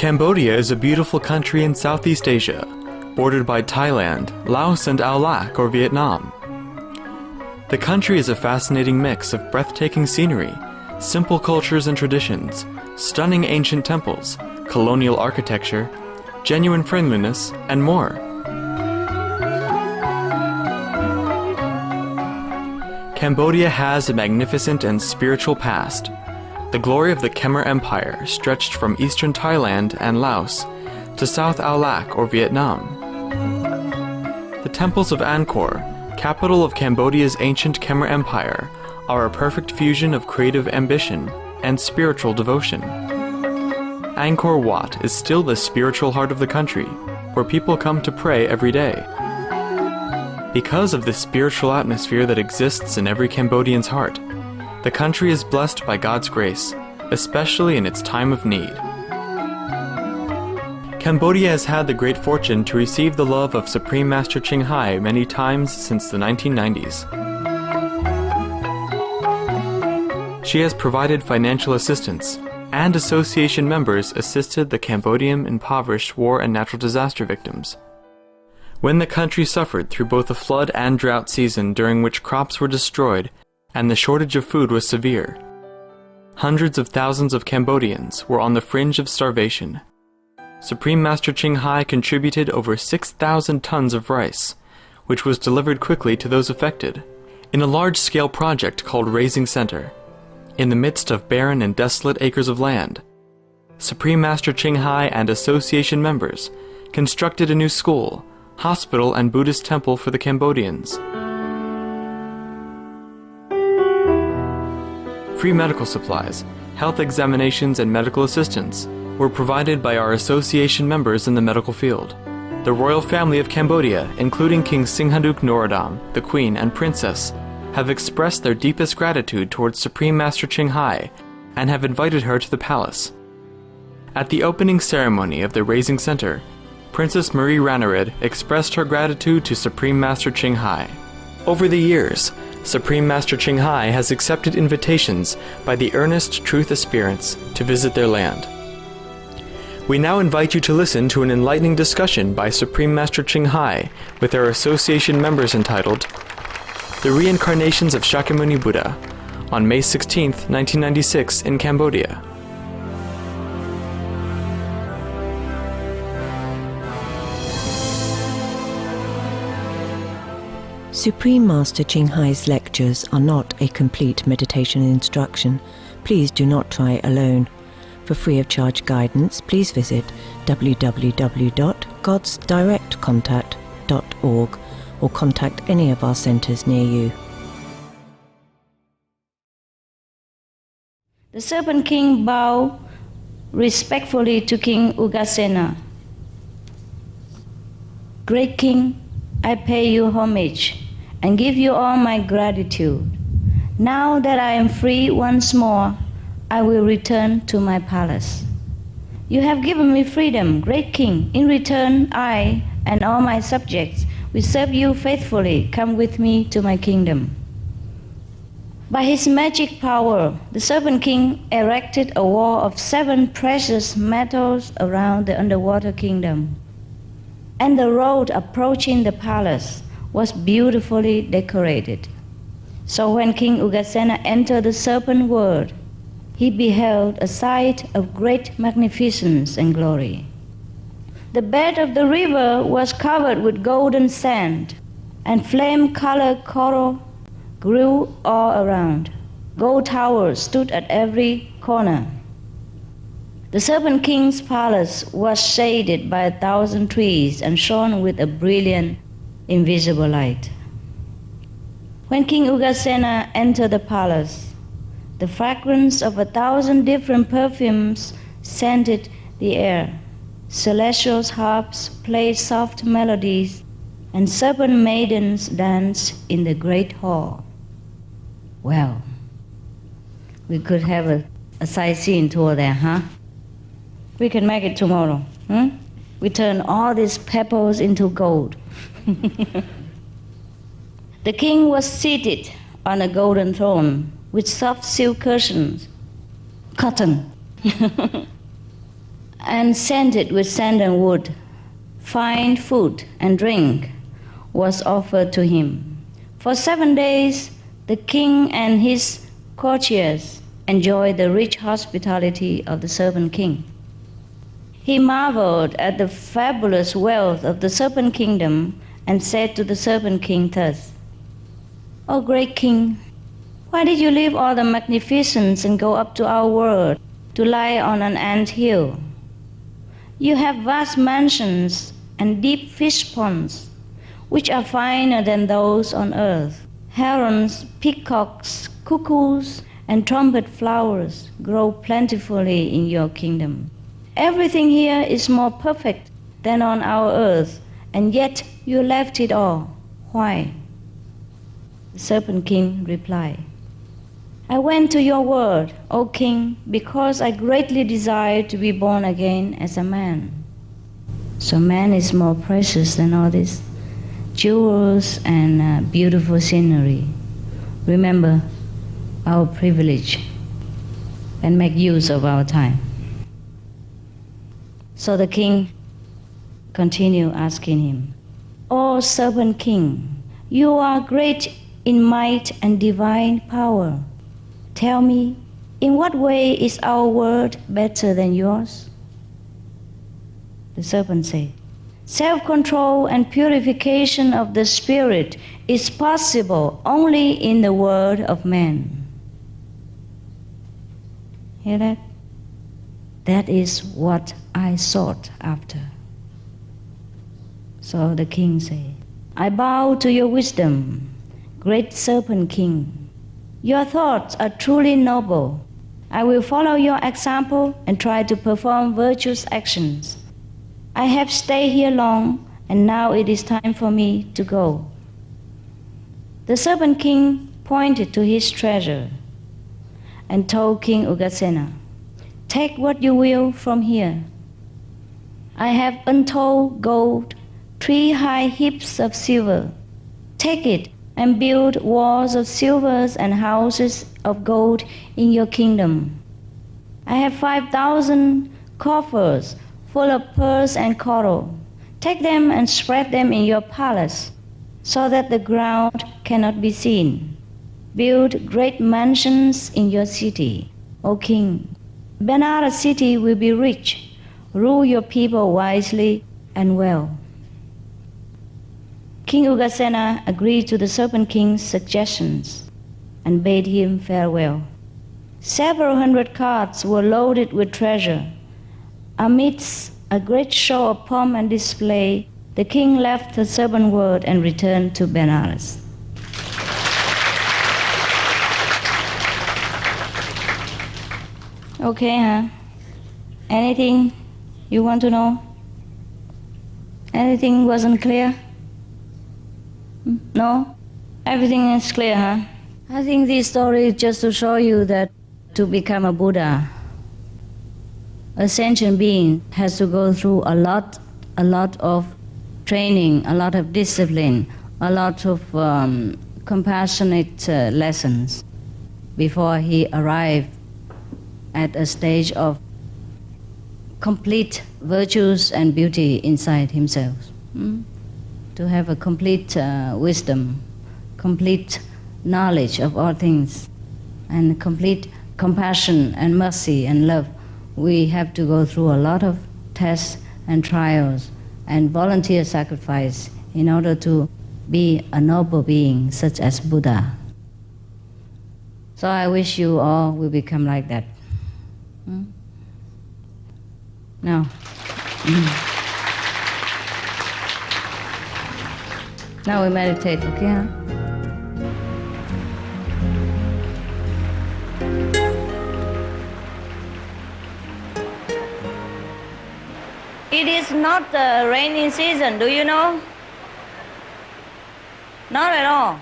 Cambodia is a beautiful country in Southeast Asia, bordered by Thailand, Laos, and Ao Lac or Vietnam. The country is a fascinating mix of breathtaking scenery, simple cultures and traditions, stunning ancient temples, colonial architecture, genuine friendliness, and more. Cambodia has a magnificent and spiritual past. The glory of the Khmer Empire stretched from eastern Thailand and Laos to South Ao Lac or Vietnam. The temples of Angkor, capital of Cambodia's ancient Khmer Empire, are a perfect fusion of creative ambition and spiritual devotion. Angkor Wat is still the spiritual heart of the country, where people come to pray every day. Because of the spiritual atmosphere that exists in every Cambodian's heart, the country is blessed by God's grace, especially in its time of need. Cambodia has had the great fortune to receive the love of Supreme Master Ching Hai many times since the 1990s. She has provided financial assistance, and association members assisted the Cambodian impoverished war and natural disaster victims. When the country suffered through both a flood and drought season during which crops were destroyed and the shortage of food was severe, hundreds of thousands of Cambodians were on the fringe of starvation. Supreme Master Ching Hai contributed over 6,000 tons of rice, which was delivered quickly to those affected, in a large-scale project called Raising Center. In the midst of barren and desolate acres of land, Supreme Master Ching Hai and association members constructed a new school, hospital, and Buddhist temple for the Cambodians. Free medical supplies, health examinations, and medical assistance were provided by our association members in the medical field. The royal family of Cambodia, including King Singhanuk Norodom, the Queen, and Princess, have expressed their deepest gratitude towards Supreme Master Ching Hai and have invited her to the palace. At the opening ceremony of the Raising Center, Princess Marie Ranarid expressed her gratitude to Supreme Master Ching Hai. Over the years, Supreme Master Ching Hai has accepted invitations by the earnest truth aspirants to visit their land. We now invite you to listen to an enlightening discussion by Supreme Master Ching Hai with our association members entitled The Reincarnations of Shakyamuni Buddha on May 16, 1996 in Cambodia. Supreme Master Ching Hai's lectures are not a complete meditation instruction. Please do not try alone. For free of charge guidance, please visit www.godsdirectcontact.org or contact any of our centers near you. The Serpent King bowed respectfully to King Ugasena. Great King, I pay you homage and give you all my gratitude. Now that I am free once more, I will return to my palace. You have given me freedom, great King. In return, I and all my subjects will serve you faithfully. Come with me to my kingdom. By his magic power, the Serpent King erected a wall of 7 precious metals around the underwater kingdom. And the road approaching the palace was beautifully decorated. So when King Ugasena entered the serpent world, he beheld a sight of great magnificence and glory. The bed of the river was covered with golden sand, and flame-colored coral grew all around. Gold towers stood at every corner. The Serpent King's palace was shaded by 1,000 trees and shone with a brilliant, invisible light. When King Ugasena entered the palace, the fragrance of 1,000 different perfumes scented the air. Celestial harps played soft melodies, and serpent maidens danced in the great hall. Well, we could have a sightseeing tour there, huh? We can make it tomorrow. We turn all these pebbles into gold. The king was seated on a golden throne with soft silk cushions, cotton. and scented with sandalwood. Fine food and drink was offered to him. For 7 days, the king and his courtiers enjoyed the rich hospitality of the Serpent King. He marveled at the fabulous wealth of the Serpent Kingdom and said to the Serpent King thus, "O great king, why did you leave all the magnificence and go up to our world to lie on an ant hill? You have vast mansions and deep fish ponds, which are finer than those on earth. Herons, peacocks, cuckoos, and trumpet flowers grow plentifully in your kingdom. Everything here is more perfect than on our earth, and yet you left it all. Why?" The Serpent King replied, "I went to your world, O king, because I greatly desired to be born again as a man. So man is more precious than all this jewels and beautiful scenery. Remember our privilege and make use of our time." So the king continued asking him, "O Serpent King, you are great in might and divine power. Tell me, in what way is our world better than yours?" The serpent said, "Self-control and purification of the spirit is possible only in the world of man." Hear that? That is what I sought after. So the king said, "I bow to your wisdom, great Serpent King. Your thoughts are truly noble. I will follow your example and try to perform virtuous actions. I have stayed here long, and now it is time for me to go." The Serpent King pointed to his treasure and told King Ugasena, "Take what you will from here. I have untold gold, 3 high heaps of silver. Take it and build walls of silver and houses of gold in your kingdom. I have 5,000 coffers full of pearls and coral. Take them and spread them in your palace, so that the ground cannot be seen. Build great mansions in your city, O king. Benares city will be rich. Rule your people wisely and well." King Ugasena agreed to the Serpent King's suggestions and bade him farewell. Several hundred carts were loaded with treasure. Amidst a great show of pomp and display, the king left the serpent world and returned to Benares. Okay, huh? Anything you want to know? Anything wasn't clear? No? Everything is clear, huh? I think this story is just to show you that to become a Buddha, a sentient being has to go through a lot of training, a lot of discipline, a lot of compassionate lessons before he arrived at a stage of complete virtues and beauty inside himself. To have a complete wisdom, complete knowledge of all things, and complete compassion and mercy and love, we have to go through a lot of tests and trials and volunteer sacrifice in order to be a noble being such as Buddha. So I wish you all will become like that. Now, now we meditate, okay? Huh? It is not the rainy season, do you know? Not at all.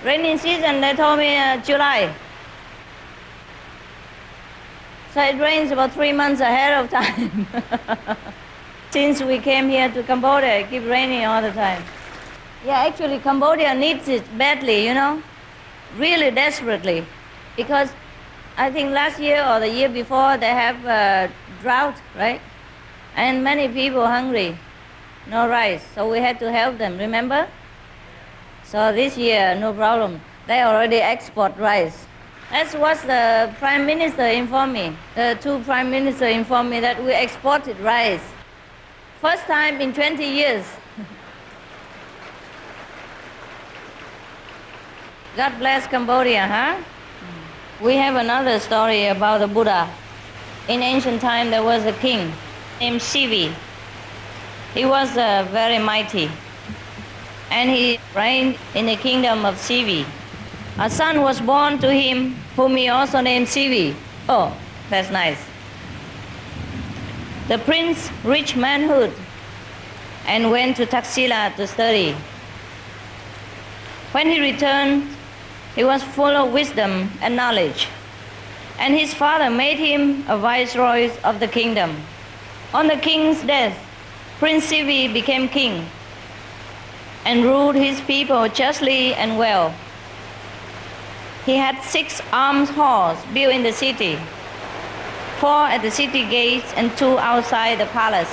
Rainy season, they told me July. So it rains about 3 months ahead of time. Since we came here to Cambodia, it keeps raining all the time. Yeah, actually Cambodia needs it badly, you know, really desperately. Because I think last year or the year before they have drought, right? And many people hungry, no rice, so we had to help them, remember? So this year, no problem. They already export rice. That's what the Prime Minister informed me. The two Prime Ministers informed me that we exported rice. First time in 20 years. God bless Cambodia, huh? We have another story about the Buddha. In ancient time, there was a king named Sivi. He was very mighty, and he reigned in the kingdom of Sivi. A son was born to him, whom he also named Sivi. Oh, that's nice. The prince reached manhood and went to Taxila to study. When he returned, he was full of wisdom and knowledge, and his father made him a viceroy of the kingdom. On the king's death, Prince Sivi became king and ruled his people justly and well. He had 6 armed horses built in the city, 4 at the city gates and 2 outside the palace.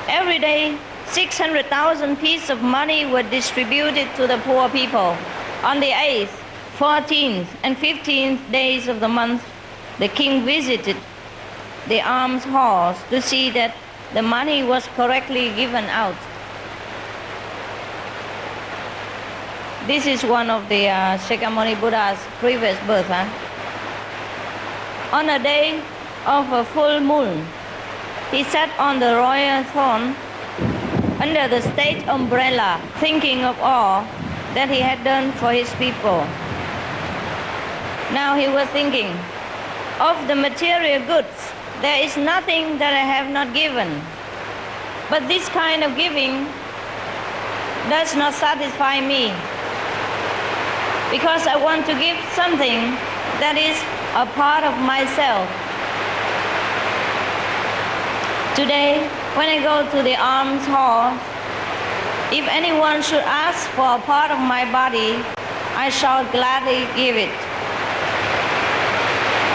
Every day, 600,000 pieces of money were distributed to the poor people. On the 8th, 14th, and 15th days of the month, the king visited the alms halls to see that the money was correctly given out. This is one of the Shakyamuni Buddha's previous birth. Huh? On a day of a full moon, he sat on the royal throne under the state umbrella, thinking of all that he had done for his people. Now he was thinking, of the material goods, there is nothing that I have not given. But this kind of giving does not satisfy me, because I want to give something that is a part of myself. Today, when I go to the alms hall, if anyone should ask for a part of my body, I shall gladly give it.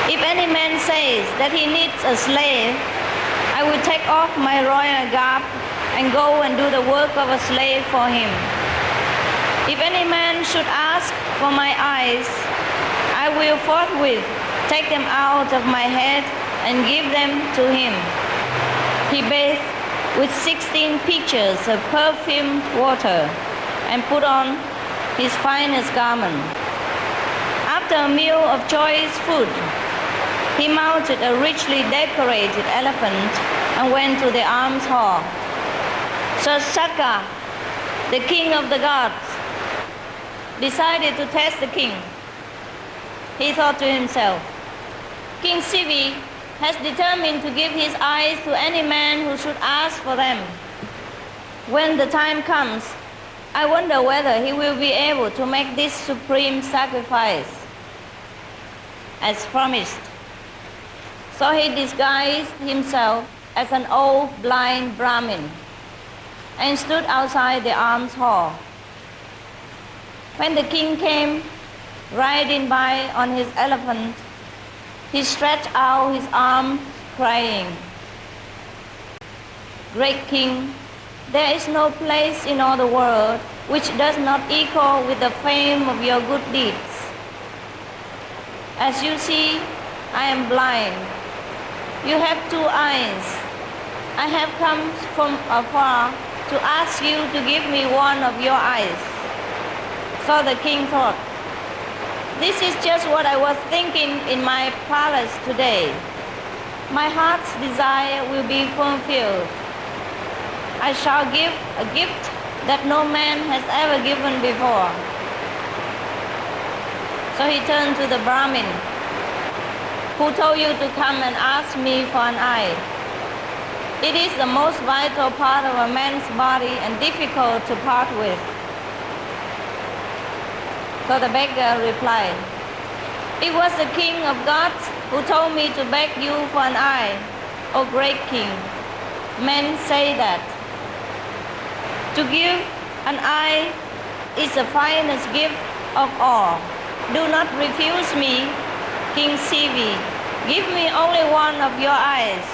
If any man says that he needs a slave, I will take off my royal garb and go and do the work of a slave for him. If any man should ask for my eyes, I will forthwith take them out of my head and give them to him. He bathed with 16 pitchers of perfumed water and put on his finest garment. After a meal of choice food, he mounted a richly decorated elephant and went to the alms hall. So Shaka, the king of the gods, decided to test the king. He thought to himself, King Sivi has determined to give his eyes to any man who should ask for them. When the time comes, I wonder whether he will be able to make this supreme sacrifice as promised. So he disguised himself as an old blind Brahmin and stood outside the alms hall. When the king came riding by on his elephant, he stretched out his arms, crying, Great King, there is no place in all the world which does not equal with the fame of your good deeds. As you see, I am blind. You have 2 eyes. I have come from afar to ask you to give me one of your eyes. So the king thought, this is just what I was thinking in my palace today. My heart's desire will be fulfilled. I shall give a gift that no man has ever given before. So he turned to the Brahmin, who told you to come and ask me for an eye. It is the most vital part of a man's body and difficult to part with. So the beggar replied, It was the king of gods who told me to beg you for an eye, O great king. Men say that to give an eye is the finest gift of all. Do not refuse me, King Sivi. Give me only one of your eyes.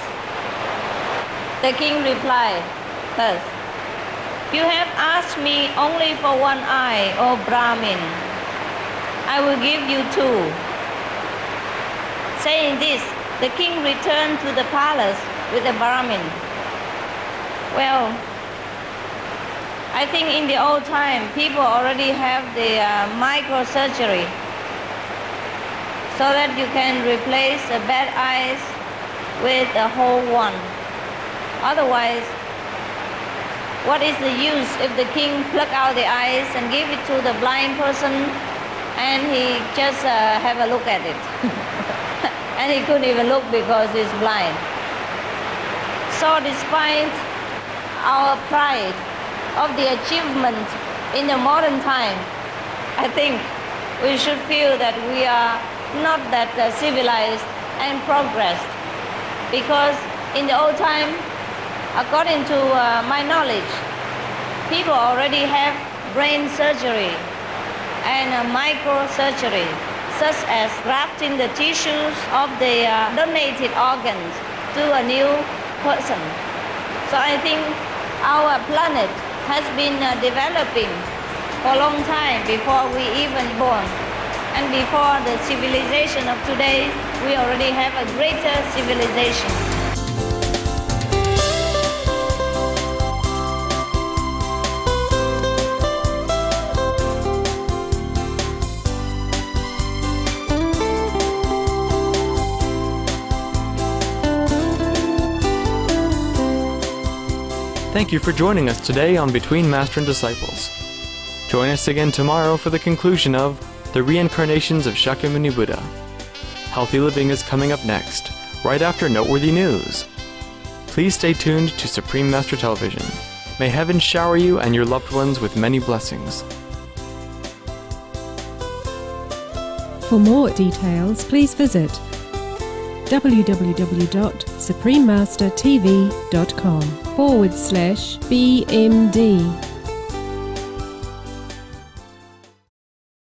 The king replied, thus, "You have asked me only for one eye, O Brahmin. I will give you two." Saying this, the king returned to the palace with the Brahmin. Well, I think in the old time, people already have the microsurgery so that you can replace the bad eyes with a whole one. Otherwise, what is the use if the king pluck out the eyes and give it to the blind person and he just have a look at it? And he couldn't even look because he's blind. So despite our pride of the achievement in the modern time, I think we should feel that we are not that civilized and progressed. Because in the old time, according to my knowledge, people already have brain surgery and microsurgery, such as grafting the tissues of the donated organs to a new person. So I think our planet has been developing for a long time before we even born. And before the civilization of today, we already have a greater civilization. Thank you for joining us today on Between Master and Disciples. Join us again tomorrow for the conclusion of The Reincarnations of Shakyamuni Buddha. Healthy living is coming up next, right after noteworthy news. Please stay tuned to Supreme Master Television. May heaven shower you and your loved ones with many blessings. For more details, please visit www.suprememastertv.com/BMD